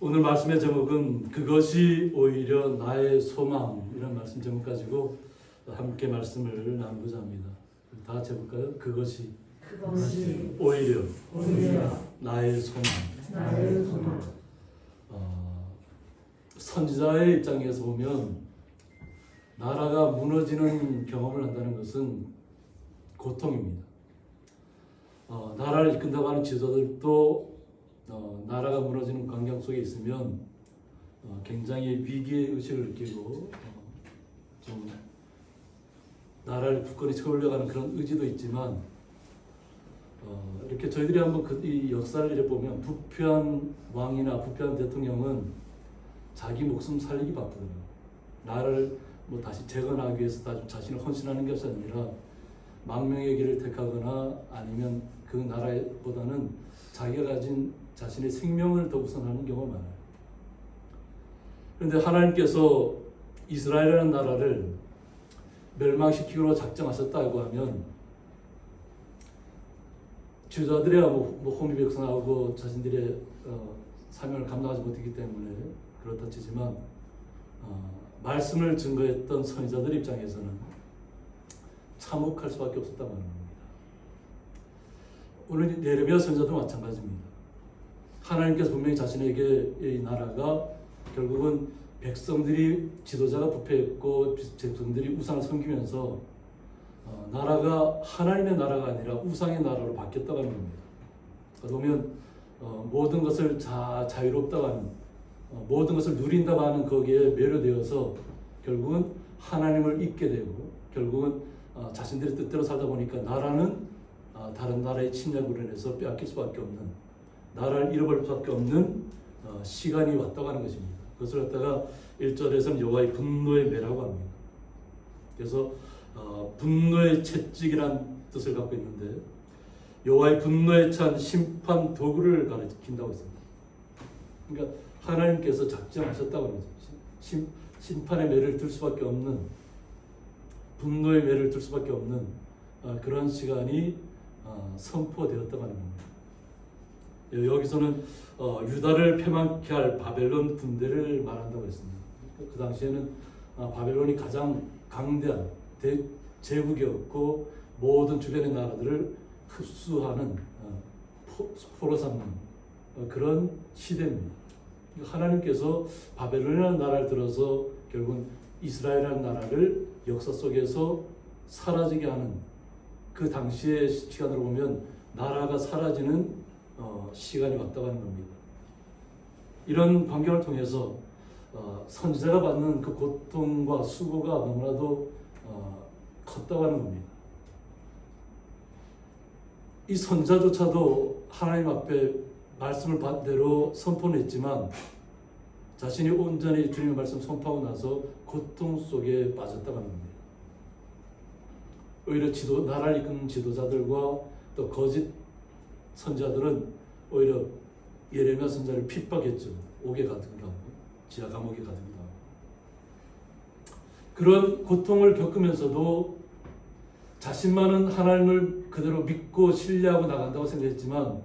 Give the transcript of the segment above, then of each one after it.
오늘 말씀의 제목은 그것이 오히려 나의 소망이라는 말씀 제목 가지고 함께 말씀을 나누고자 합니다. 다 같이 해볼까요? 그것이 오히려 나의 소망. 선지자의 입장에서 보면 나라가 무너지는 경험을 한다는 것은 고통입니다. 나라를 이끈다고 하는 지도자들도 나라가 무너지는 광경 속에 있으면 굉장히 위기의 의식을 느끼고 좀 나라를 굳건히 채우려가는 그런 의지도 있지만 이렇게 저희들이 한번 이 역사를 이래 보면 부패한 왕이나 부패한 대통령은 자기 목숨 살리기 바쁘더라고요. 나라를 다시 재건하기 위해서 자신을 헌신하는 것이 아니라 망명의 길을 택하거나 아니면 그 나라보다는 자기가 가진 자신의 생명을 더 우선하는 경우가 많아요. 그런데 하나님께서 이스라엘이라는 나라를 멸망시키기로 작정하셨다고 하면 지도자들이야 호미 백성하고 자신들의 사명을 감당하지 못했기 때문에 그렇다 치지만 말씀을 증거했던 선지자들 입장에서는 참혹할 수밖에 없었다고 하는 겁니다. 오늘 예레미야 선지자도 마찬가지입니다. 하나님께서 분명히 자신에게 이 나라가 결국은 백성들이 지도자가 부패했고 백성들이 우상을 섬기면서 나라가 하나님의 나라가 아니라 우상의 나라로 바뀌었다고 하는 겁니다. 그러면 모든 것을 자유롭다고 하는 모든 것을 누린다고 하는 거기에 매료되어서 결국은 하나님을 잊게 되고 결국은 자신들의 뜻대로 살다 보니까 나라는 다른 나라의 침략으로 인해서 빼앗길 수밖에 없는 나라를 잃어버릴 수밖에 없는 시간이 왔다고 하는 것입니다. 그것을 갖다가 1절에서는 여호와의 분노의 매라고 합니다. 그래서 분노의 채찍이란 뜻을 갖고 있는데 여호와의 분노에 찬 심판 도구를 가리킨다고 했습니다. 그러니까 하나님께서 작정하셨다고 합니다. 심판의 매를 들 수밖에 없는 분노의 매를 들 수밖에 없는 그런 시간이 선포되었다고 하는 겁니다. 여기서는 유다를 패망케 할 바벨론 군대를 말한다고 했습니다. 그 당시에는 바벨론이 가장 강대한 제국이었고 모든 주변의 나라들을 흡수하는 포로 삼는 그런 시대입니다. 하나님께서 바벨론이라는 나라를 들어서 결국은 이스라엘이라는 나라를 역사 속에서 사라지게 하는 그 당시의 시간으로 보면 나라가 사라지는 시간이 왔다고 하는 겁니다. 이런 광경을 통해서 선지자가 받는 그 고통과 수고가 너무나도 컸다고 하는 겁니다. 이 선지자조차도 하나님 앞에 말씀을 받대로 선포는 했지만 자신이 온전히 주님의 말씀 선포하고 나서 고통 속에 빠졌다고 하는 겁니다. 오히려 나라를 이끄는 지도자들과 또 거짓 선지자들은 오히려 예레미야 선지자를 핍박했죠. 옥에 가두기도 하고 지하 감옥에 가두기도 하고 그런 고통을 겪으면서도 자신만은 하나님을 그대로 믿고 신뢰하고 나간다고 생각했지만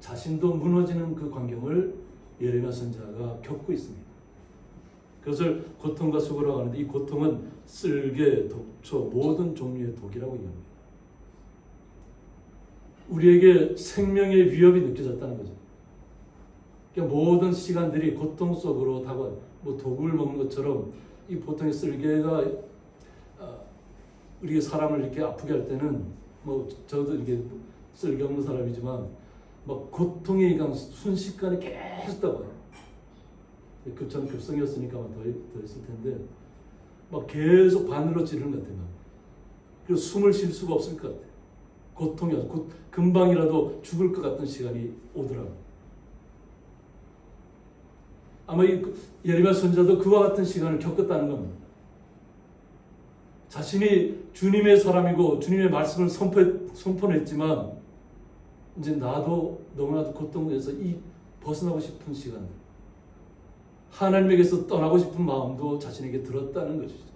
자신도 무너지는 그 광경을 예레미야 선지자가 겪고 있습니다. 그것을 고통과 수고라고 하는데 이 고통은 쓸개, 독초, 모든 종류의 독이라고 얘기합니다. 우리에게 생명의 위협이 느껴졌다는 거죠. 그러니까 모든 시간들이 고통 속으로 다가와요. 독을 먹는 것처럼 이 보통의 쓸개가 우리 사람을 이렇게 아프게 할 때는 저도 이게 쓸개 없는 사람이지만 고통에 의한 순식간에 계속 다가와요. 저는 급성이었으니까 더 있을 텐데 계속 바늘로 찌르는 것 같아요. 그리고 숨을 쉴 수가 없을 것 같아요. 고통이 곧 금방이라도 죽을 것 같은 시간이 오더라고요. 아마 이 예레미야 선지자도 그와 같은 시간을 겪었다는 겁니다. 자신이 주님의 사람이고 주님의 말씀을 선포했지만 이제 나도 너무나도 고통에서 벗어나고 싶은 시간들, 하나님에게서 떠나고 싶은 마음도 자신에게 들었다는 것이죠.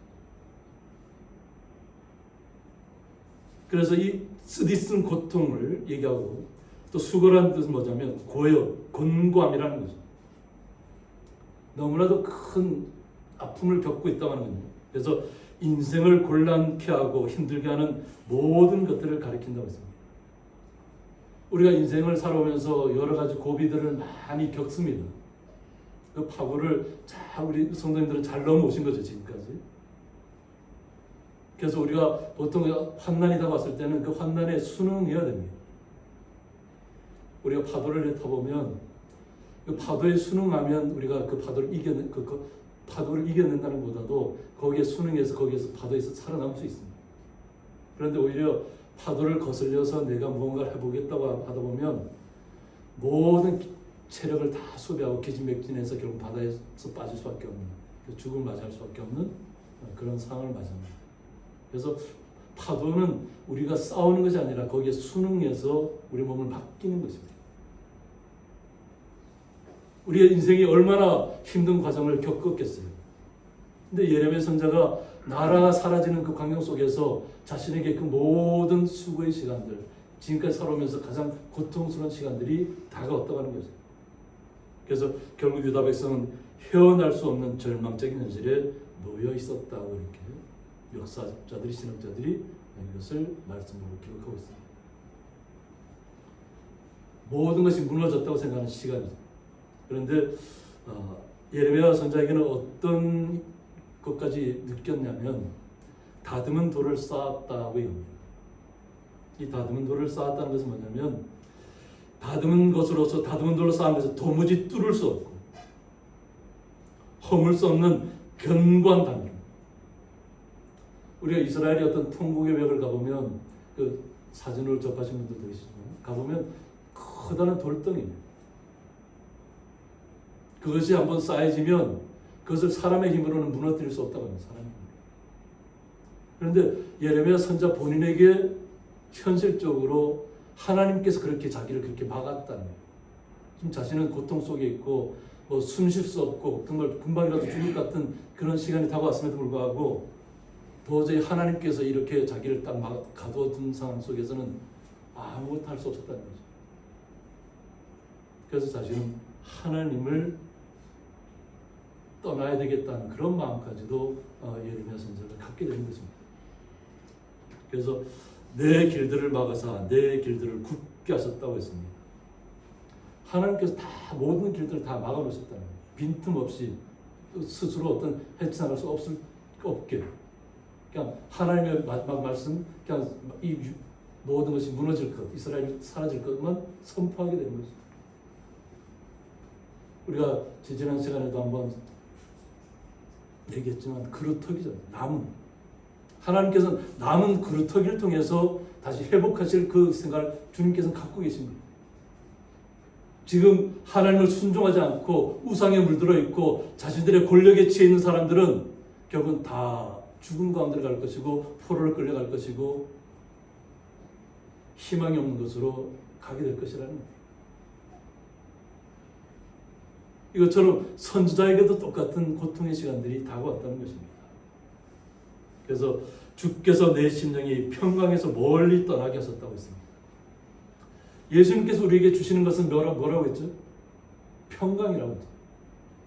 그래서 이 쓰디쓴 고통을 얘기하고 또 수고라는 뜻은 뭐냐면 고역, 곤고함이라는 거죠. 너무나도 큰 아픔을 겪고 있다고 하는 겁니다. 그래서 인생을 곤란케 하고 힘들게 하는 모든 것들을 가리킨다고 했습니다. 우리가 인생을 살아오면서 여러 가지 고비들을 많이 겪습니다. 그 파고를 잘 우리 성도님들은 잘 넘어오신 거죠, 지금까지. 그래서 우리가 보통 환난이 다가왔을 때는 그 환난에 순응해야 됩니다. 우리가 파도를 타보면 그 파도에 순응하면 우리가 그 파도를 파도를 이겨낸다는 것보다도 거기에 순응해서 거기에서 파도에서 살아남을 수 있습니다. 그런데 오히려 파도를 거슬려서 내가 무언가를 해보겠다고 하다 보면 모든 체력을 다 소비하고 기진맥진해서 결국 바다에서 빠질 수밖에 없는, 죽음을 맞이할 수밖에 없는 그런 상황을 맞이합니다. 그래서 파도는 우리가 싸우는 것이 아니라 거기에 순응해서 우리 몸을 맡기는 것입니다. 우리의 인생이 얼마나 힘든 과정을 겪었겠어요. 근데 예레미야 선지자가 나라가 사라지는 그 광경 속에서 자신에게 그 모든 수고의 시간들, 지금까지 살아오면서 가장 고통스러운 시간들이 다가왔다고 하는 거죠. 그래서 결국 유다 백성은 헤어날 수 없는 절망적인 현실에 놓여 있었다고 이렇게 역사자들이, 신학자들이 이것을 말씀으로 기록하고 있습니다. 모든 것이 무너졌다고 생각하는 시간이죠. 그런데 예레미야 선지자에게는 어떤 것까지 느꼈냐면 다듬은 돌을 쌓았다고 얘기합니다. 이 다듬은 돌을 쌓았다는 것은 뭐냐면 다듬은 돌로 쌓은 것은 도무지 뚫을 수 없고 허물 수 없는 견고한 단계. 우리가 이스라엘의 어떤 통곡의 벽을 가보면 그 사진을 접하신 분들도 계시지만 가보면 커다란 돌덩이에요. 그것이 한번 쌓여지면 그것을 사람의 힘으로는 무너뜨릴 수 없다고 합니다. 사람의 힘으로. 그런데 예레미야 선지자 본인에게 현실적으로 하나님께서 그렇게 자기를 그렇게 막았다는 거예요. 지금 자신은 고통 속에 있고 숨 쉴 수 없고 정말 금방이라도 죽을 것 같은 그런 시간이 다가왔음에도 불구하고 도저히 하나님께서 이렇게 자기를 딱 가둬둔 상황 속에서는 아무것도 할 수 없었다는 거죠. 그래서 자신은 하나님을 떠나야 되겠다는 그런 마음까지도 예레미야 선지자가 갖게 되는 것입니다. 그래서 내 길들을 막아서 내 길들을 굳게 하셨다고 했습니다. 하나님께서 다 모든 길들을 다 막아놓으셨다는 거예요. 빈틈없이 스스로 어떤 헤쳐나갈 수 없게 그냥 하나님의 마지막 말씀, 그냥 이 모든 것이 무너질 것, 이스라엘이 사라질 것만 선포하게 되는 거죠. 우리가 지난 시간에도 한번 얘기했지만 그루터기잖아요. 나무. 하나님께서는 남은 그루터기를 통해서 다시 회복하실 그 생각을 주님께서는 갖고 계십니다. 지금 하나님을 순종하지 않고 우상에 물들어 있고 자신들의 권력에 취해 있는 사람들은 결국은 다 죽음 가운데 갈 것이고 포로를 끌려갈 것이고 희망이 없는 것으로 가게 될 것이라는 거예요. 이것처럼 선지자에게도 똑같은 고통의 시간들이 다가왔다는 것입니다. 그래서 주께서 내 심령이 평강에서 멀리 떠나게 하셨다고 했습니다. 예수님께서 우리에게 주시는 것은 뭐라고 했죠? 평강이라고 했죠.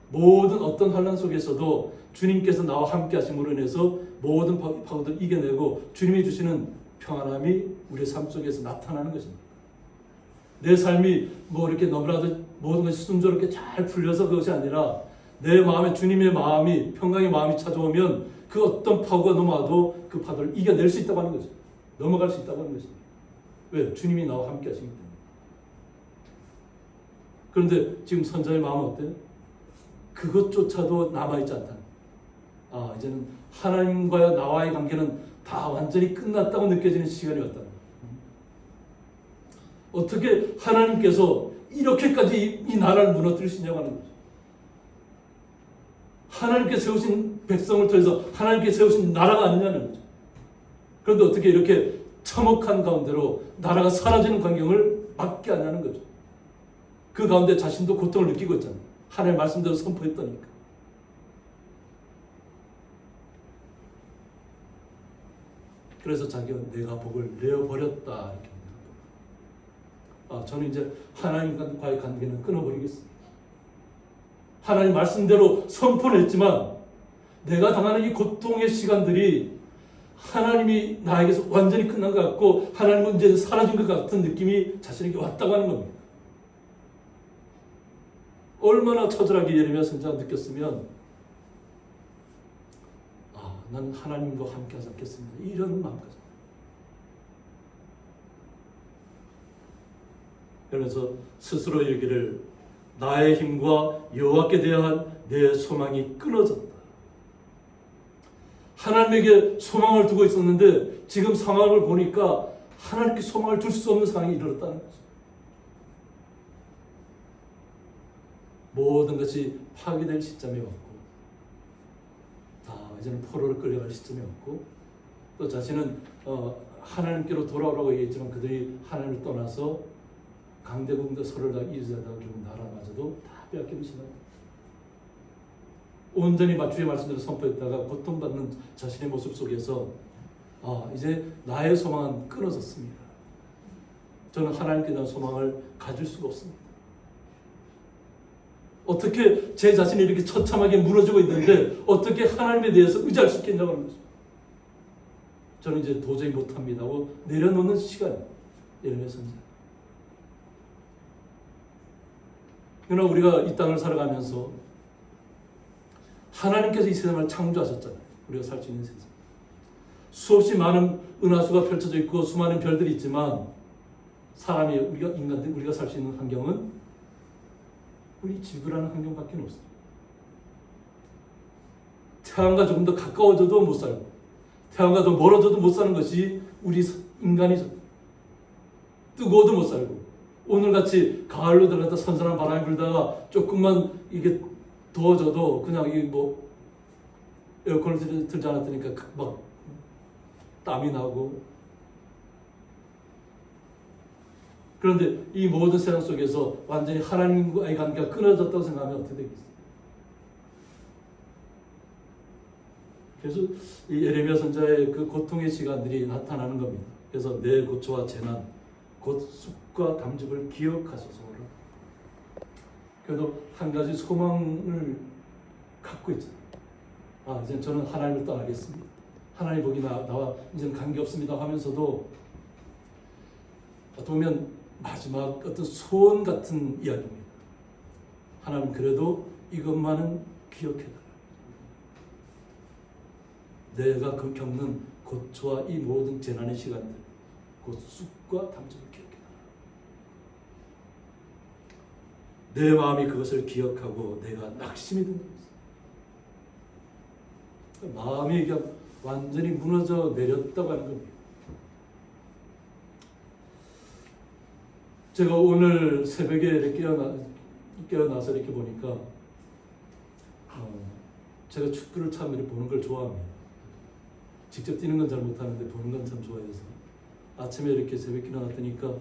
모든 어떤 환난 속에서도 주님께서 나와 함께 하심으로 인해서 모든 파고들을 이겨내고 주님이 주시는 평안함이 우리의 삶 속에서 나타나는 것입니다. 내 삶이 이렇게 너무나도 모든 것이 순조롭게 잘 풀려서 그것이 아니라 내 마음에 주님의 마음이, 평강의 마음이 찾아오면 그 어떤 파도가 넘어와도 그 파도를 이겨낼 수 있다고 하는 거죠. 넘어갈 수 있다고 하는 것입니다. 왜? 주님이 나와 함께 하시기 때문에. 그런데 지금 선자의 마음은 어때요? 그것조차도 남아있지 않다. 이제는 하나님과 나와의 관계는 다 완전히 끝났다고 느껴지는 시간이 왔다. 어떻게 하나님께서 이렇게까지 이 나라를 무너뜨릴 수 있냐고 하는 거죠. 하나님께 세우신 백성을 통해서 하나님께 세우신 나라가 아니냐는 거죠. 그런데 어떻게 이렇게 참혹한 가운데로 나라가 사라지는 광경을 맞게 하냐는 거죠. 그 가운데 자신도 고통을 느끼고 있잖아요. 하나님의 말씀대로 선포했다니까. 그래서 자기가 내가 복을 내어버렸다 이렇게. 저는 이제 하나님과의 관계는 끊어버리겠습니다. 하나님 말씀대로 선포를 했지만 내가 당하는 이 고통의 시간들이 하나님이 나에게서 완전히 끝난 것 같고 하나님은 이제 사라진 것 같은 느낌이 자신에게 왔다고 하는 겁니다. 얼마나 처절하게 예레미야 선지자가 느꼈으면 난 하나님과 함께 하지 않겠습니다. 이런 마음까지. 그래서 스스로 이르기를 나의 힘과 여호와께 대한 내 소망이 끊어졌다. 하나님에게 소망을 두고 있었는데 지금 상황을 보니까 하나님께 소망을 둘 수 없는 상황이 이르렀다는 거죠. 모든 것이 파괴될 시점에 왔고 이제는 포로로 끌려갈 시점이 왔고 또 자신은 하나님께로 돌아오라고 얘기했지만 그들이 하나님을 떠나서 강대국도 서로를 다 이르자다가 결국 나라마저도 다 빼앗기는 시간. 온전히 주의 말씀대로 선포했다가 고통받는 자신의 모습 속에서 이제 나의 소망은 끊어졌습니다. 저는 하나님께 대한 소망을 가질 수가 없습니다. 어떻게 제 자신이 이렇게 처참하게 무너지고 있는데 어떻게 하나님에 대해서 의지할 수 있겠냐고 하는 거죠. 저는 이제 도저히 못합니다 하고 내려놓는 시간. 예레미야 선지자. 그러나 우리가 이 땅을 살아가면서 하나님께서 이 세상을 창조하셨잖아요. 우리가 살 수 있는 세상. 수없이 많은 은하수가 펼쳐져 있고 수많은 별들이 있지만 사람이 인간들 우리가 살 수 있는 환경은 우리 지구라는 환경밖에 없어요. 태양과 조금 더 가까워져도 못 살고 태양과 더 멀어져도 못 사는 것이 우리 인간이죠. 뜨거워도 못 살고 오늘같이 가을로 들어갔다 선선한 바람이 불다가 조금만 이게 더워져도 그냥 이 에어컨을 틀지 않았으니까 막 땀이 나고 그런데 이 모든 세상 속에서 완전히 하나님과의 관계가 끊어졌다고 생각하면 어떻게 되겠어요? 그래서 이 예레미야 선지자의 그 고통의 시간들이 나타나는 겁니다. 그래서 내 고초와 재난, 곧 쑥과 담즙을 기억하소서. 그래도 한 가지 소망을 갖고 있잖아요. 이제 저는 하나님을 떠나겠습니다. 하나님 보기 나와 이제는 관계없습니다 하면서도 어떻게 보면 마지막 어떤 소원 같은 이야기입니다. 하나님 그래도 이것만은 기억해라. 내가 그 겪는 고초와 이 모든 재난의 시간들, 곧 쑥과 담즙을 기억해라. 내 마음이 그것을 기억하고 내가 낙심이 든다. 마음이 그냥 완전히 무너져 내렸다고 하는 겁니다. 제가 오늘 새벽에 이렇게 깨어나서 이렇게 보니까 제가 축구를 참 이렇게 보는 걸 좋아합니다. 직접 뛰는 건 잘 못하는데 보는 건 참 좋아해서 아침에 이렇게 새벽에 일어났더니까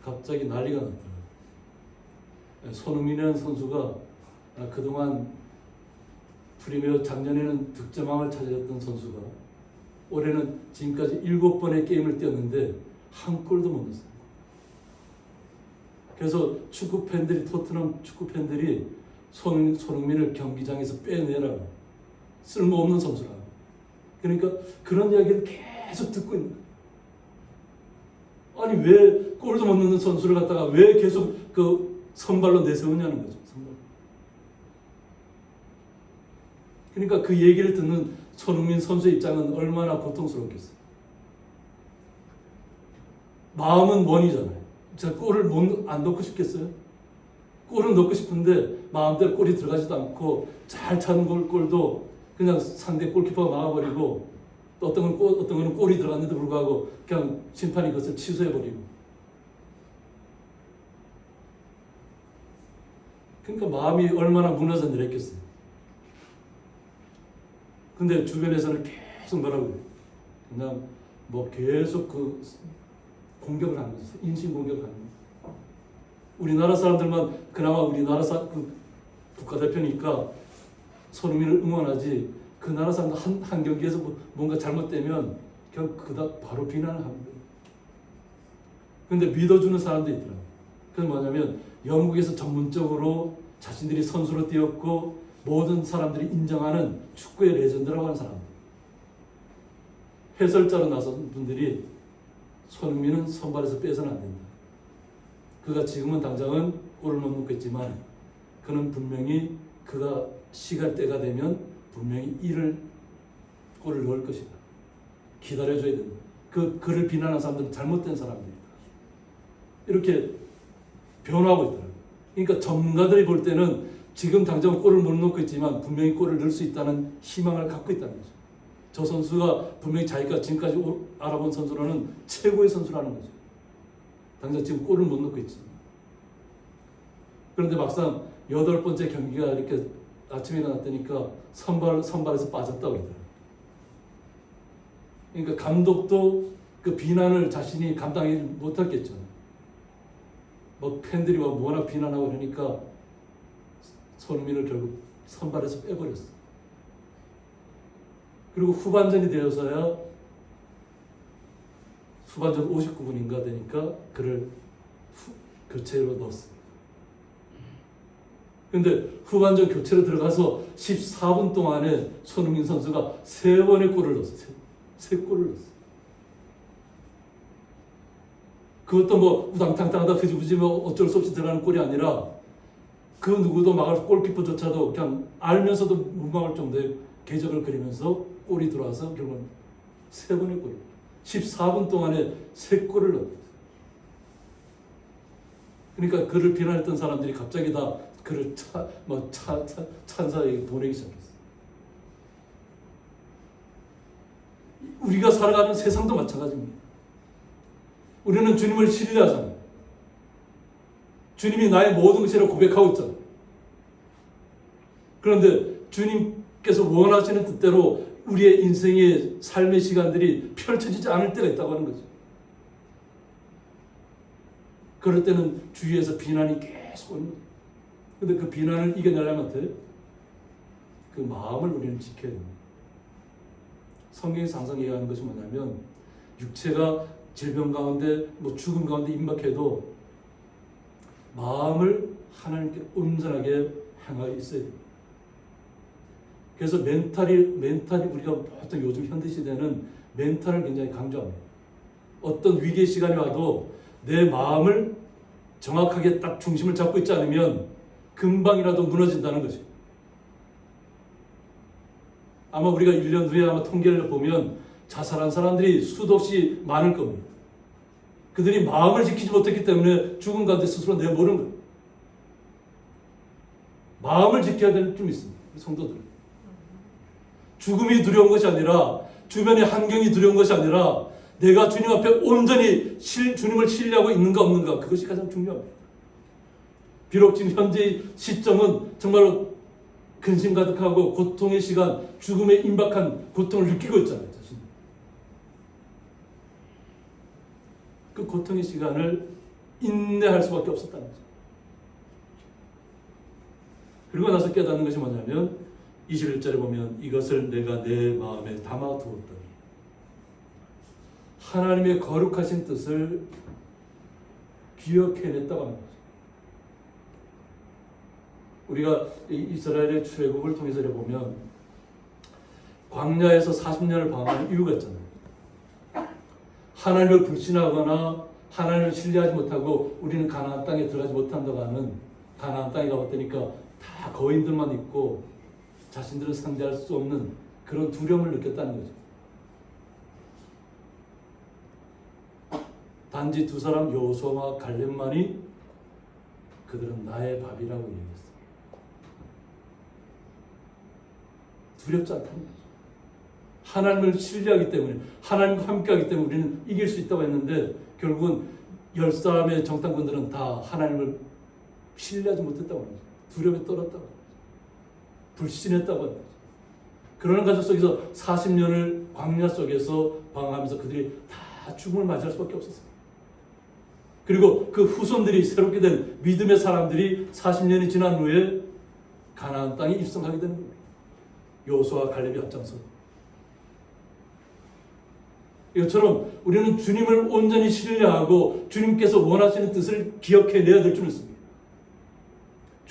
갑자기 난리가 났더라고요. 손흥민이라는 선수가 그동안 프리미어 작년에는 득점왕을 차지했던 선수가 올해는 지금까지 7번의 게임을 뛰었는데 한 골도 못 넣었어요. 그래서 축구 팬들이 토트넘 축구 팬들이 손흥민을 경기장에서 빼내라고 쓸모없는 선수라고. 그러니까 그런 이야기를 계속 듣고 있는 거예요. 아니 왜 골도 못 넣는 선수를 갖다가 왜 계속 그 선발로 내세우냐는 거죠. 선발. 그러니까 그 얘기를 듣는 손흥민 선수의 입장은 얼마나 고통스럽겠어요. 마음은 원이잖아요. 제가 골을 안 넣고 싶겠어요? 골은 넣고 싶은데 마음대로 골이 들어가지도 않고 잘 찬 골도 그냥 상대 골키퍼가 막아버리고 또 어떤 거는 골이 들어갔는데도 불구하고 그냥 심판이 그것을 취소해버리고. 그러니까 마음이 얼마나 무너져 내렸겠어요. 근데 주변에서는 계속 뭐라고 해요? 그냥 계속 그 공격을 하는 거죠. 인신 공격을 하는 거죠. 우리나라 사람들만 그나마 우리나라 국가대표니까 손흥민을 응원하지 그 나라 사람들 한 경기에서 뭔가 잘못되면 그냥 바로 비난을 하는 거예요. 근데 믿어주는 사람도 있더라고요. 그건 뭐냐면 영국에서 전문적으로 자신들이 선수로 뛰었고 모든 사람들이 인정하는 축구의 레전드라고 하는 사람들. 해설자로 나선 분들이 손흥민은 선발에서 빼서는 안 된다. 그가 지금은 당장은 골을 못 넣겠지만 그는 분명히 그가 시간대가 되면 분명히 골을 넣을 것이다. 기다려줘야 된다. 그를 비난하는 사람들은 잘못된 사람들이다. 이렇게 변화하고 있더라고요. 그러니까 전문가들이 볼 때는 지금 당장 골을 못 넣고 있지만 분명히 골을 넣을 수 있다는 희망을 갖고 있다는 거죠. 저 선수가 분명히 자기가 지금까지 알아본 선수로는 최고의 선수라는 거죠. 당장 지금 골을 못 넣고 있지. 그런데 막상 8번째 경기가 이렇게 아침에 일어났다니까 선발에서 빠졌다고 그러더라고요. 그러니까 감독도 그 비난을 자신이 감당하지 못했겠죠. 뭐 팬들이 워낙 비난하고 그러니까 손흥민을 결국 선발에서 빼버렸어. 그리고 후반전이 되어서야 후반전 59분인가 되니까 그를 교체로 넣었어요. 근데 후반전 교체로 들어가서 14분 동안에 손흥민 선수가 3번의 골을 넣었어요. 3골을 넣었어요. 그것도 뭐 우당탕탕하다 흐지부지 뭐 어쩔 수 없이 들어가는 골이 아니라 그 누구도 막을 골키퍼조차도 그냥 알면서도 못 막을 정도의 궤적을 그리면서 골이 들어와서 결국은 3번의 골. 14분 동안에 3골을 넣었어요. 그러니까 그를 비난했던 사람들이 갑자기 다 그를 찬사에 보내기 시작했어요. 우리가 살아가는 세상도 마찬가지입니다. 우리는 주님을 신뢰하잖아요. 주님이 나의 모든 것이라고 고백하고 있잖아요. 그런데 주님께서 원하시는 뜻대로 우리의 인생의 삶의 시간들이 펼쳐지지 않을 때가 있다고 하는 거죠. 그럴 때는 주위에서 비난이 계속 오는 거예요. 근데 그 비난을 이겨내려면 어때요? 그 마음을 우리는 지켜야 됩니다. 성경에서 항상 얘기하는 것이 뭐냐면 육체가 질병 가운데 죽음 가운데 임박해도 마음을 하나님께 온전하게 향하여 있어야 됩니다. 그래서 멘탈이 우리가 보통 요즘 현대시대는 멘탈을 굉장히 강조합니다. 어떤 위기의 시간이 와도 내 마음을 정확하게 딱 중심을 잡고 있지 않으면 금방이라도 무너진다는 거죠. 아마 우리가 1년 후에 아마 통계를 보면 자살한 사람들이 수도 없이 많을 겁니다. 그들이 마음을 지키지 못했기 때문에 죽음 가운데 스스로 내모는 거예요. 마음을 지켜야 될 좀 있습니다. 성도들. 죽음이 두려운 것이 아니라 주변의 환경이 두려운 것이 아니라 내가 주님 앞에 온전히 주님을 신뢰하고 있는가 없는가 그것이 가장 중요합니다. 비록 지금 현재의 시점은 정말로 근심 가득하고 고통의 시간, 죽음에 임박한 고통을 느끼고 있잖아요. 자신. 그 고통의 시간을 인내할 수밖에 없었다는 거죠. 그리고 나서 깨닫는 것이 뭐냐면 21절에 보면 이것을 내가 내 마음에 담아두었더니 하나님의 거룩하신 뜻을 기억해냈다고 하는 거죠. 우리가 이스라엘의 출애굽을 통해서 보면 광야에서 40년을 방황하는 이유가 있잖아요. 하나님을 불신하거나 하나님을 신뢰하지 못하고 우리는 가나안 땅에 들어가지 못한다고 하는 가나안 땅에 가봤더니까 다 거인들만 있고 자신들은 상대할 수 없는 그런 두려움을 느꼈다는 거죠. 단지 두 사람 여호수아와 갈렙만이 그들은 나의 밥이라고 얘기했어요. 두렵지 않다는 거죠. 하나님을 신뢰하기 때문에 하나님과 함께하기 때문에 우리는 이길 수 있다고 했는데 결국은 10사람의 정탐꾼들은 다 하나님을 신뢰하지 못했다고 하는 거죠. 두려움에 떨었다고 하는 거죠. 불신했다고 하는 거죠. 그러는 과정 속에서 40년을 광야 속에서 방황하면서 그들이 다 죽음을 맞이할 수밖에 없었어요. 그리고 그 후손들이 새롭게 된 믿음의 사람들이 40년이 지난 후에 가나안 땅에 입성하게 되는 겁니다. 여호수아와 갈렙이 앞장서. 이것처럼 우리는 주님을 온전히 신뢰하고 주님께서 원하시는 뜻을 기억해내야 될 줄 믿습니다.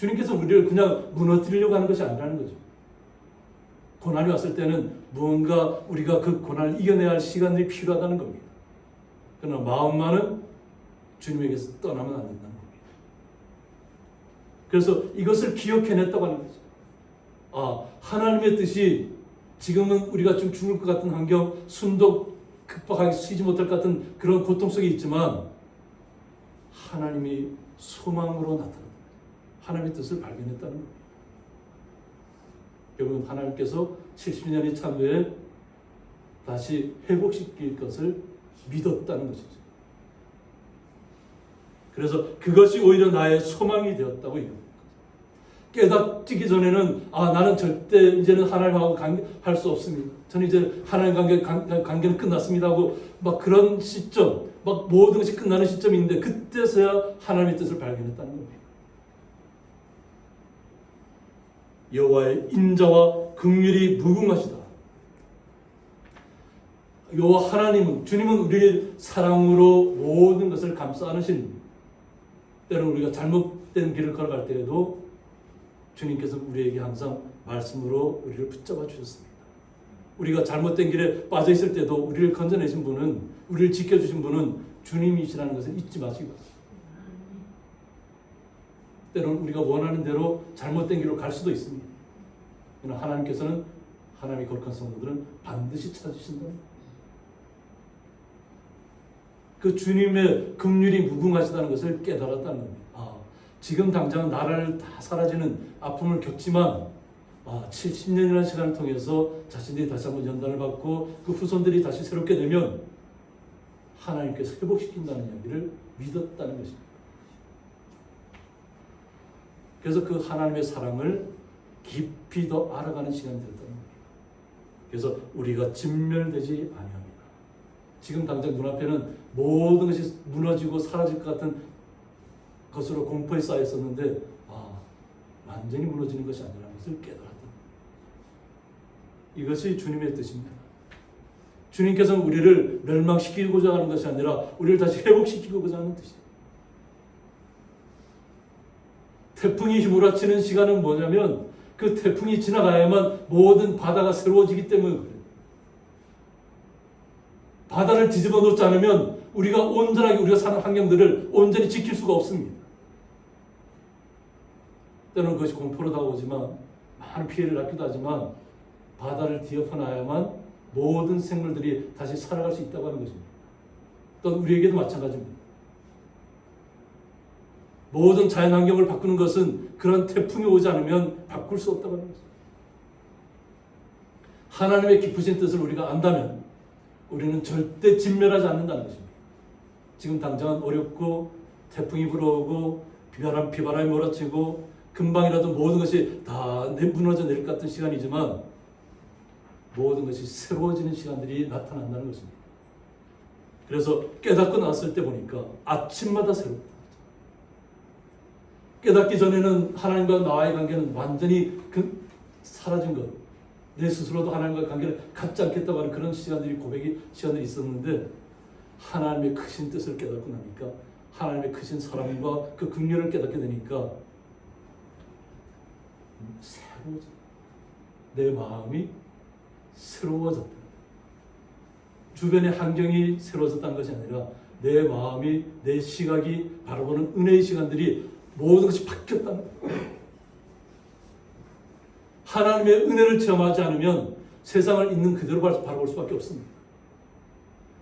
주님께서 우리를 그냥 무너뜨리려고 하는 것이 아니라는 거죠. 고난이 왔을 때는 무언가 우리가 그 고난을 이겨내야 할 시간들이 필요하다는 겁니다. 그러나 마음만은 주님에게서 떠나면 안 된다는 겁니다. 그래서 이것을 기억해냈다고 하는 거죠. 아, 하나님의 뜻이 지금은 우리가 좀 죽을 것 같은 환경, 숨도 극박하게 쉬지 못할 것 같은 그런 고통 속에 있지만 하나님이 소망으로 나타납니다. 하나님의 뜻을 발견했다는 겁니다. 결국은 하나님께서 70년이 참 후에 다시 회복시킬 것을 믿었다는 것이죠. 그래서 그것이 오히려 나의 소망이 되었다고 얘기합니다. 깨닫기 전에는 나는 절대 이제는 하나님하고 관계할 수 없습니다. 저는 이제 하나님 관계는 끝났습니다 하고 막 그런 시점, 막 모든 것이 끝나는 시점인데 그때서야 하나님의 뜻을 발견했다는 겁니다. 여호와의 인자와 긍휼이 무궁하시다. 여호와 하나님은, 주님은 우리의 사랑으로 모든 것을 감싸 안으십니다. 때로는 우리가 잘못된 길을 걸어갈 때에도 주님께서 우리에게 항상 말씀으로 우리를 붙잡아 주셨습니다. 우리가 잘못된 길에 빠져 있을 때도 우리를 건져내신 분은, 우리를 지켜주신 분은 주님이시라는 것을 잊지 마시고, 때로는 우리가 원하는 대로 잘못된 길로 갈 수도 있습니다. 그러나 하나님께서는, 하나님의 거룩한 성도들은 반드시 찾아주신다. 그 주님의 긍휼이 무궁하시다는 것을 깨달았다는 겁니다. 지금 당장 나라를 다 사라지는 아픔을 겪지만 70년이라는 시간을 통해서 자신들이 다시 한번 연단을 받고 그 후손들이 다시 새롭게 되면 하나님께서 회복시킨다는 이야기를 믿었다는 것입니다. 그래서 그 하나님의 사랑을 깊이 더 알아가는 시간이 되었다는 겁니다. 그래서 우리가 진멸되지 아니합니다. 지금 당장 눈앞에는 모든 것이 무너지고 사라질 것 같은 것으로 공포에 쌓여 있었는데 완전히 무너지는 것이 아니라는 것을 깨달았다. 이것이 주님의 뜻입니다. 주님께서는 우리를 멸망시키고자 하는 것이 아니라 우리를 다시 회복시키고자 하는 뜻이에요. 태풍이 휘몰아치는 시간은 뭐냐면 그 태풍이 지나가야만 모든 바다가 새로워지기 때문에 그래요. 바다를 뒤집어 놓지 않으면 우리가 온전하게 우리가 사는 환경들을 온전히 지킬 수가 없습니다. 때로는 그것이 공포로 다가오지만 많은 피해를 낳기도 하지만 바다를 뒤엎어놔야만 모든 생물들이 다시 살아갈 수 있다고 하는 것입니다. 또 우리에게도 마찬가지입니다. 모든 자연환경을 바꾸는 것은 그런 태풍이 오지 않으면 바꿀 수 없다고 하는 것입니다. 하나님의 깊으신 뜻을 우리가 안다면 우리는 절대 진멸하지 않는다는 것입니다. 지금 당장은 어렵고 태풍이 불어오고 비바람이 몰아치고 금방이라도 모든 것이 다 무너져 내릴 것 같은 시간이지만 모든 것이 새로워지는 시간들이 나타난다는 것입니다. 그래서 깨닫고 나왔을 때 보니까 아침마다 새롭다. 깨닫기 전에는 하나님과 나와의 관계는 완전히 사라진 것, 내 스스로도 하나님과 관계를 갖지 않겠다고 하는 그런 시간들이 있었는데 하나님의 크신 뜻을 깨닫고 나니까 하나님의 크신 사랑과 그 긍휼을 깨닫게 되니까 새로워져. 내 마음이 새로워졌다. 주변의 환경이 새로워졌다는 것이 아니라 내 마음이, 내 시각이 바라보는 은혜의 시간들이 모든 것이 바뀌었다는 거예요. 하나님의 은혜를 체험하지 않으면 세상을 있는 그대로 바라볼 수밖에 없습니다.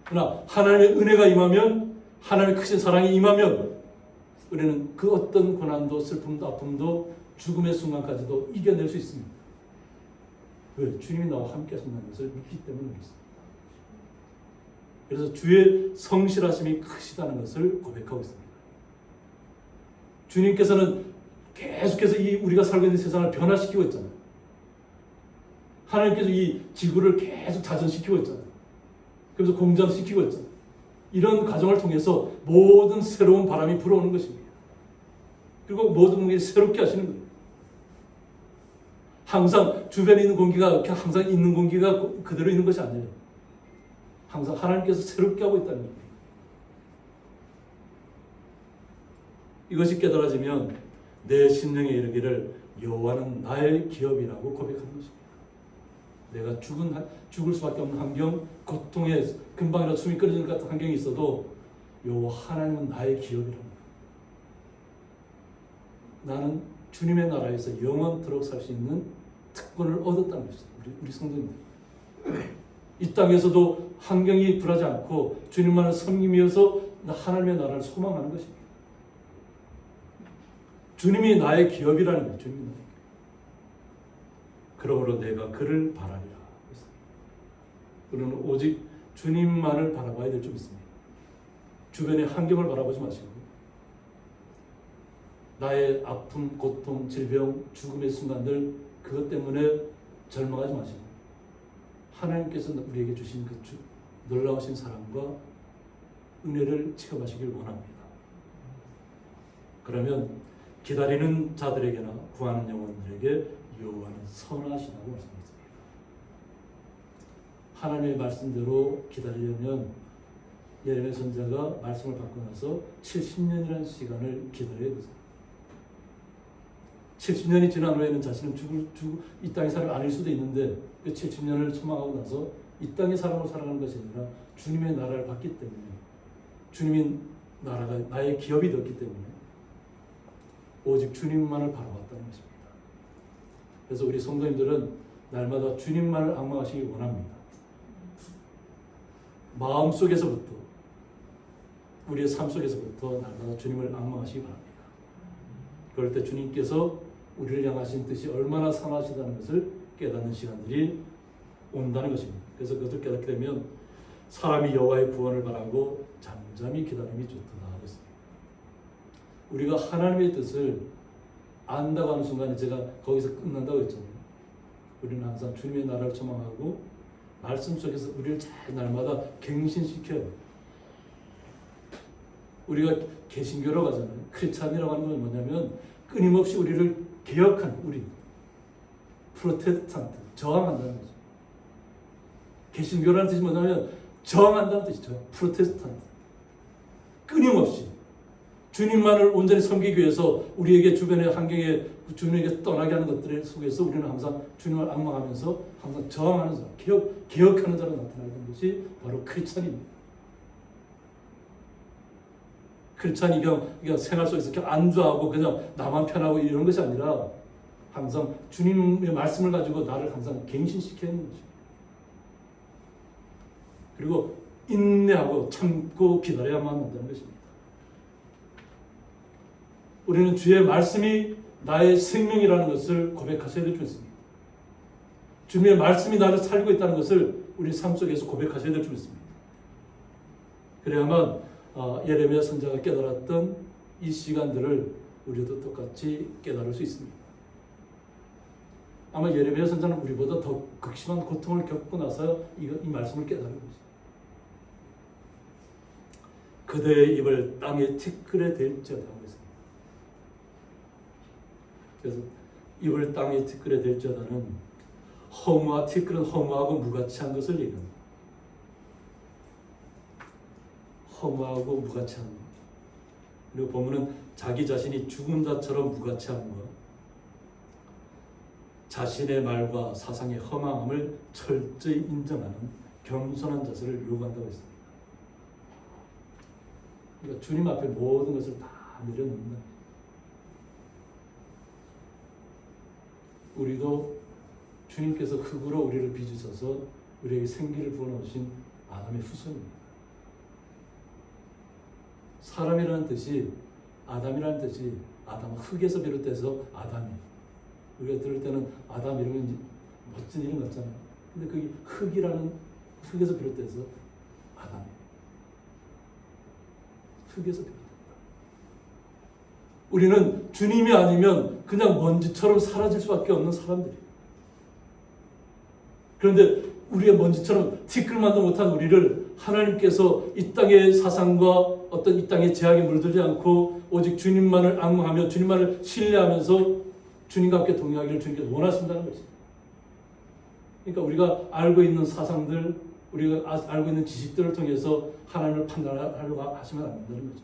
그러나 하나님의 은혜가 임하면, 하나님의 크신 사랑이 임하면 우리는 그 어떤 고난도 슬픔도 아픔도 죽음의 순간까지도 이겨낼 수 있습니다. 왜? 주님이 나와 함께 하신다는 것을 믿기 때문에 그렇습니다. 그래서 주의 성실하심이 크시다는 것을 고백하고 있습니다. 주님께서는 계속해서 우리가 살고 있는 세상을 변화시키고 있잖아요. 하나님께서 이 지구를 계속 자전시키고 있잖아요. 그래서 공전시키고 있잖아요. 이런 과정을 통해서 모든 새로운 바람이 불어오는 것입니다. 그리고 모든 것이 새롭게 하시는 거예요. 항상 주변에 있는 공기가 항상 있는 공기가 그대로 있는 것이 아니에요. 항상 하나님께서 새롭게 하고 있다는 겁니다. 이것이 깨달아지면 내 심령에 이르기를 여호와는 나의 기업이라고 고백하는 것입니다. 내가 죽을 수밖에 없는 환경, 고통에 금방이라도 숨이 끊어지는 것 같은 환경이 있어도 여호와 하나님은 나의 기업이랍니다. 나는 주님의 나라에서 영원토록 살 수 있는 특권을 얻었다는 것입니다. 우리 성도님들. 이 땅에서도 환경이 불하지 않고 주님만을 섬김이어서 하나님의 나라를 소망하는 것입니다. 주님이 나의 기업이라는 거예요. 주님이 나의 기업. 그러므로 내가 그를 바라리라. 우리는 오직 주님만을 바라봐야 될 줄 믿습니다. 주변의 환경을 바라보지 마시고 나의 아픔, 고통, 질병, 죽음의 순간들 그것 때문에 절망하지 마시고 하나님께서 우리에게 주신 그 놀라우신 사랑과 은혜를 체험하시길 원합니다. 그러면 기다리는 자들에게나 구하는 영혼들에게 여호와는 선하시다고 말씀했습니다. 하나님의 말씀대로 기다리려면 예레미야 선지자가 말씀을 받고 나서 70년이라는 시간을 기다려야 됩니다. 70년이 지난 후에는 자신은 이 땅의 사람이 아닐 수도 있는데 그 70년을 소망하고 나서 이 땅의 사람으로 살아가는 것이 아니라 주님의 나라를 받기 때문에 주님의 나라가 나의 기업이 되었기 때문에 오직 주님만을 바라봤다는 것입니다. 그래서 우리 성도님들은 날마다 주님만을 앙망하시기 원합니다. 마음속에서부터 우리의 삶 속에서부터 날마다 주님을 앙망하시기 바랍니다. 그럴 때 주님께서 우리를 향하신 뜻이 얼마나 선하시다는 것을 깨닫는 시간들이 온다는 것입니다. 그래서 그것을 깨닫게 되면 사람이 여호와의 구원을 바라고 잠잠히 기다림이 좋도다 하겠습니다. 우리가 하나님의 뜻을 안다고 하는 순간에 제가 거기서 끝난다고 했잖아요. 우리는 항상 주님의 나라를 소망하고 말씀 속에서 우리를 잘 날마다 갱신시켜요. 우리가 개신교로 가잖아요. 크리스찬이라고 하는 건 뭐냐면 끊임없이 우리를 개혁하는 우리 프로테스탄트, 저항한다는 거죠. 개신교라는 뜻이 뭐냐면 저항한다는 뜻이죠. 프로테스탄트. 끊임없이 주님만을 온전히 섬기기 위해서 우리에게 주변의 환경에 주님에게 떠나게 하는 것들 속에서 우리는 항상 주님을 앙망하면서 항상 저항하는 사람, 개혁하는 자로 나타나는 것이 바로 크리스찬입니다. 크리스찬이 그냥 생활 속에서 그냥 안주하고 그냥 나만 편하고 이런 것이 아니라 항상 주님의 말씀을 가지고 나를 항상 갱신시키는 거죠. 그리고 인내하고 참고 기다려야만 한다는 것입니다. 우리는 주의 말씀이 나의 생명이라는 것을 고백하셔야 될 줄 믿습니다. 주님의 말씀이 나를 살리고 있다는 것을 우리 삶 속에서 고백하셔야 될 줄 믿습니다. 그래야만 예레미야 선지자가 깨달았던 이 시간들을 우리도 똑같이 깨달을 수 있습니다. 아마 예레미야 선지자는 우리보다 더 극심한 고통을 겪고 나서 이 말씀을 깨달은 거죠. 그대의 입을 땅에 티끌에 댈지어다 하고 있습니다. 그래서 입을 땅에 티끌에 댈지어다는 티끌은 허무하고 무가치한 것을 얘기합니다. 허무하고 무가치한 것. 그리고 보면은 자기 자신이 죽은 자처럼 무가치한 것, 자신의 말과 사상의 허망함을 철저히 인정하는 겸손한 자세를 요구한다고 했습니다. 그러니까 주님 앞에 모든 것을 다 내려놓는다. 우리도 주님께서 흙으로 우리를 빚으셔서 우리에게 생기를 부어놓으신 아담의 후손입니다. 사람이라는 뜻이 아담이라는 뜻이 아담 흙에서 비롯돼서 아담이 우리가 들을 때는 아담 이러면 멋진 이름 같잖아요. 근데 그게 흙에서 비롯돼서 아담 흙에서 비롯된다. 우리는 주님이 아니면 그냥 먼지처럼 사라질 수밖에 없는 사람들이에요. 그런데 우리가 먼지처럼 티끌만도 못한 우리를 하나님께서 이 땅의 사상과 어떤 이 땅의 제약에 물들지 않고 오직 주님만을 앙망하며 주님만을 신뢰하면서 주님과 함께 동행하기를 주님께서 원하신다는 것입니다. 그러니까 우리가 알고 있는 사상들, 우리가 알고 있는 지식들을 통해서 하나님을 판단하려고 하시면 안 된다는 거죠.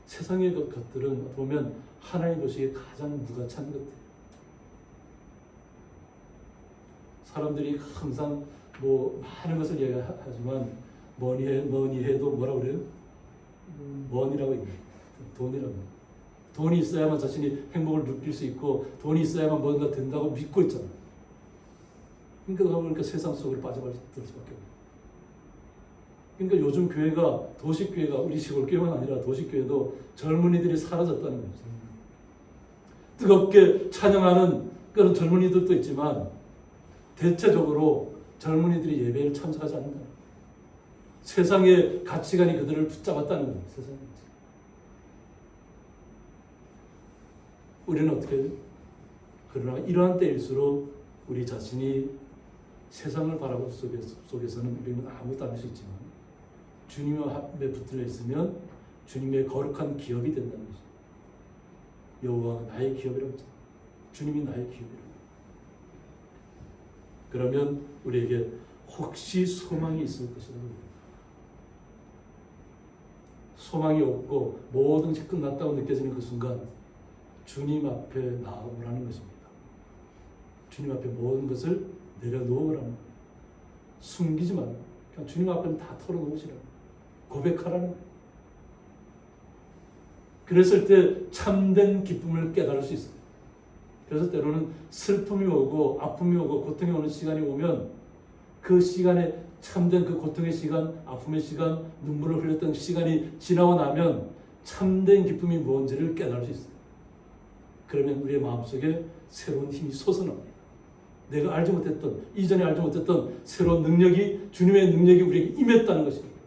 세상의 것들은 보면 하나님 보시기에 가장 무가치한 것들. 사람들이 항상 뭐 많은 것을 얘기하지만 뭐니 해도 뭐라고 그래요? money라고 얘기해요. 돈이라고. 돈이 있어야만 자신이 행복을 느낄 수 있고 돈이 있어야만 뭔가 된다고 믿고 있잖아. 그러니까 세상 속으로 빠져버릴 수밖에 없어요. 그러니까 요즘 교회가 도시교회가 우리 시골교회만 아니라 도시교회도 젊은이들이 사라졌다는 거죠. 뜨겁게 찬양하는 그런 젊은이들도 있지만 대체적으로 젊은이들이 예배를 참석하지 않는다. 세상의 가치관이 그들을 붙잡았다는 거예요. 세상의 가치. 우리는 어떻게 해요? 그러나 이러한 때일수록 우리 자신이 세상을 바라보는 속에서는 우리는 아무것도 안 할 수 있지만 주님의 앞에 붙들려 있으면 주님의 거룩한 기업이 된다는 것이죠. 여호와가 나의 기업이라고 했잖아요. 주님이 나의 기업이라고. 그러면 우리에게 혹시 소망이 있을 것이라고 합니다. 소망이 없고 모든 것이 끝났다고 느껴지는 그 순간 주님 앞에 나오라는 것입니다. 주님 앞에 모든 것을 내려놓으라는 거예요. 숨기지 말고 그냥 주님 앞에 다 털어놓으시라고. 고백하라는 거예요. 그랬을 때 참된 기쁨을 깨달을 수 있어요. 그래서 때로는 슬픔이 오고 아픔이 오고 고통이 오는 시간이 오면 그 시간에 참된 그 고통의 시간, 아픔의 시간, 눈물을 흘렸던 시간이 지나고 나면 참된 기쁨이 뭔지를 깨달을 수 있어요. 그러면 우리의 마음속에 새로운 힘이 솟아납니다. 내가 알지 못했던, 이전에 알지 못했던 새로운 능력이, 주님의 능력이 우리에게 임했다는 것입니다.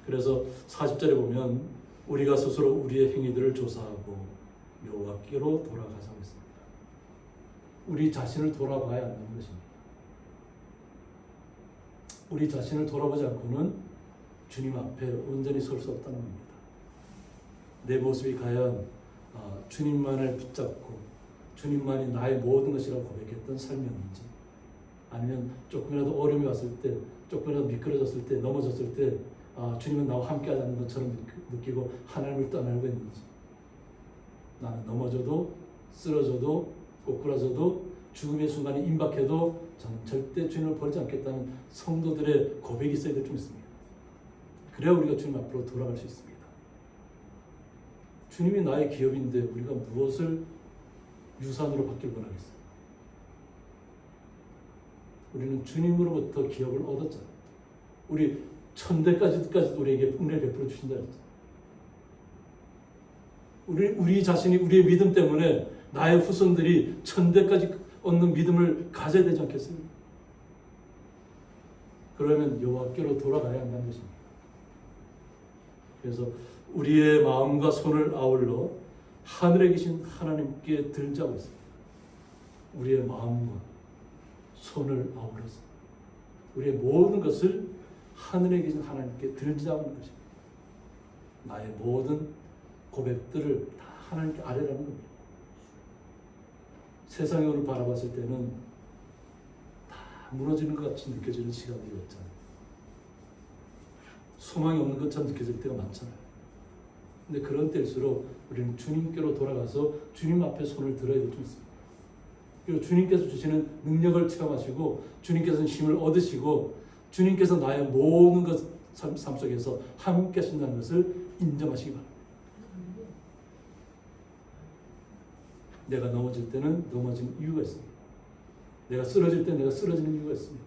그래서 40절에 보면 우리가 스스로 우리의 행위들을 조사하고 여호와께로 돌아가자고 했습니다. 우리 자신을 돌아봐야 한다는 것입니다. 우리 자신을 돌아보지 않고는 주님 앞에 온전히 설 수 없다는 겁니다. 내 모습이 과연 주님만을 붙잡고 주님만이 나의 모든 것이라고 고백했던 삶이었는지, 아니면 조금이라도 어려움이 왔을 때, 조금이라도 미끄러졌을 때, 넘어졌을 때 주님은 나와 함께 하자는 것처럼 느끼고 하나님을 떠나려고 했는지, 나는 넘어져도 쓰러져도 꼬꾸라져도 죽음의 순간이 임박해도 저는 절대 주님을 버리지 않겠다는 성도들의 고백이 있어야 될 줄 믿습니다. 그래야 우리가 주님 앞으로 돌아갈 수 있습니다. 주님이 나의 기업인데 우리가 무엇을 유산으로 받길 원하겠어요? 우리는 주님으로부터 기업을 얻었잖아요. 우리 천대까지도 우리에게 은혜를 베풀어 주신다 했잖아요. 우리 자신이 우리의 믿음 때문에 나의 후손들이 천대까지 얻는 믿음을 가져야 되지 않겠습니까? 그러면 여호와께로 돌아가야 한다는 것입니다. 그래서 우리의 마음과 손을 아울러 하늘에 계신 하나님께 들자고 있습니다. 우리의 마음과 손을 아울러서 우리의 모든 것을 하늘에 계신 하나님께 들자고 하는 것입니다. 나의 모든 고백들을 다 하나님께 아뢰라는 겁니다. 세상으로 바라봤을 때는 다 무너지는 것 같이 느껴지는 시간들이 있잖아요. 소망이 없는 것처럼 느껴질 때가 많잖아요. 근데 그런 때일수록 우리는 주님께로 돌아가서 주님 앞에 손을 들어야 될 줄 있습니다. 그리고 주님께서 주시는 능력을 체험하시고 주님께서는 힘을 얻으시고 주님께서 나의 모든 것 삶 속에서 함께 하신다는 것을 인정하시기 바랍니다. 내가 넘어질 때는 넘어진 이유가 있습니다. 내가 쓰러질 때는 내가 쓰러지는 이유가 있습니다.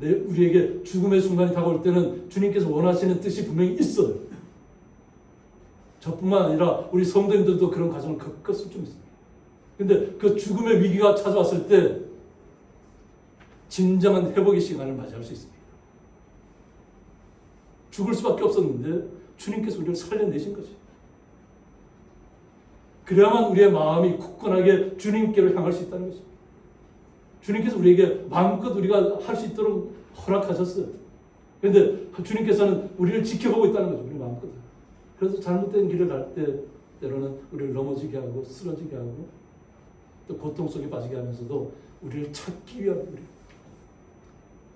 우리에게 죽음의 순간이 다가올 때는 주님께서 원하시는 뜻이 분명히 있어요. 저뿐만 아니라 우리 성도님들도 그런 과정을 겪었을 좀 있습니다. 근데 그 죽음의 위기가 찾아왔을 때 진정한 회복의 시간을 맞이할 수 있습니다. 죽을 수밖에 없었는데 주님께서 우리를 살려내신 거죠. 그래야만 우리의 마음이 굳건하게 주님께로 향할 수 있다는 것입니다. 주님께서 우리에게 마음껏 우리가 할 수 있도록 허락하셨어요. 그런데 주님께서는 우리를 지켜보고 있다는 거죠. 우리 마음껏. 그래서 잘못된 길을 갈 때 때로는 우리를 넘어지게 하고 쓰러지게 하고 또 고통 속에 빠지게 하면서도 우리를 찾기 위한 우리.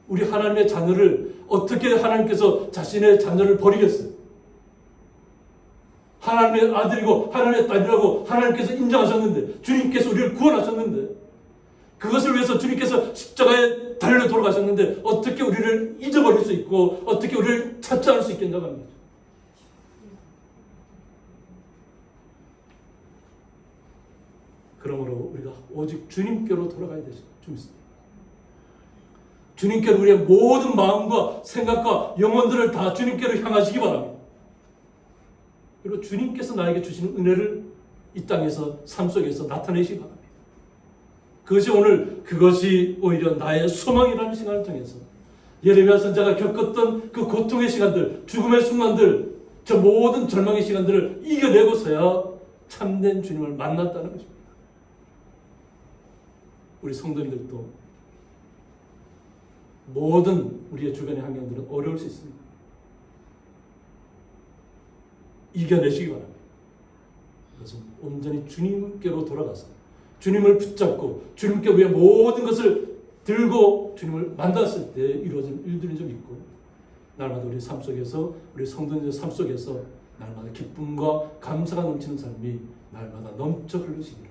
우리 하나님의 자녀를 어떻게 하나님께서 자신의 자녀를 버리겠어요? 하나님의 아들이고 하나님의 딸이라고 하나님께서 인정하셨는데, 주님께서 우리를 구원하셨는데, 그것을 위해서 주님께서 십자가에 달려 돌아가셨는데 어떻게 우리를 잊어버릴 수 있고 어떻게 우리를 찾지 않을 수 있겠냐고 합니다. 그러므로 우리가 오직 주님께로 돌아가야 되죠. 믿습니다. 주님께로 우리의 모든 마음과 생각과 영혼들을 다 주님께로 향하시기 바랍니다. 그리고 주님께서 나에게 주시는 은혜를 이 땅에서 삶 속에서 나타내시기 바랍니다. 그것이 오히려 나의 소망이라는 시간을 통해서 예레미야 선지자가 겪었던 그 고통의 시간들, 죽음의 순간들, 저 모든 절망의 시간들을 이겨내고서야 참된 주님을 만났다는 것입니다. 우리 성도님들도 모든 우리의 주변의 환경들은 어려울 수 있습니다. 이겨내시기 바랍니다. 그래서 온전히 주님께로 돌아가서 주님을 붙잡고 주님께 위해 모든 것을 들고 주님을 만났을 때 이루어진 일들이 좀 있고, 날마다 우리 삶 속에서, 우리 성도님의 삶 속에서 날마다 기쁨과 감사가 넘치는 삶이 날마다 넘쳐 흐르시기를,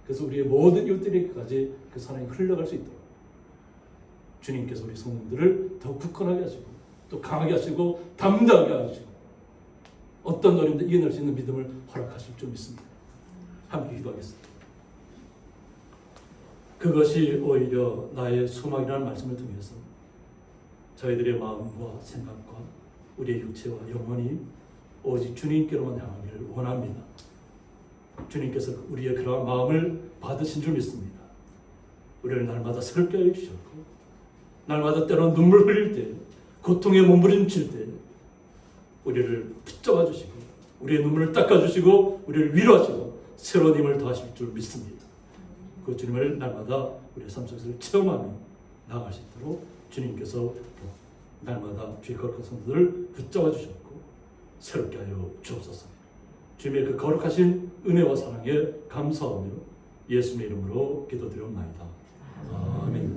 그래서 우리의 모든 이웃들에게까지 그 사랑이 흘러갈 수 있도록 주님께서 우리 성도들을 더 굳건하게 하시고 또 강하게 하시고 담대하게 하시고 어떤 어려움도 이겨낼 수 있는 믿음을 허락하실 줄 믿습니다. 함께 기도하겠습니다. 그것이 오히려 나의 소망이라는 말씀을 통해서 저희들의 마음과 생각과 우리의 육체와 영혼이 오직 주님께로만 향하기를 원합니다. 주님께서 우리의 그러한 마음을 받으신 줄 믿습니다. 우리를 날마다 새롭게 하여 주셨고, 날마다 때로는 눈물 흘릴 때, 고통에 몸부림칠 때 우리를 붙잡아 주시고 우리의 눈물을 닦아주시고 우리를 위로하시고 새로운 힘을 더하실 줄 믿습니다. 그 주님을 날마다 우리의 삶 속에서 체험하며 나아갈 수 있도록 주님께서 날마다 주의 거룩한 성도들을 붙잡아 주셨고 새롭게 하여 주옵소서. 주님의 그 거룩하신 은혜와 사랑에 감사하며 예수님의 이름으로 기도드리옵나이다. 아멘.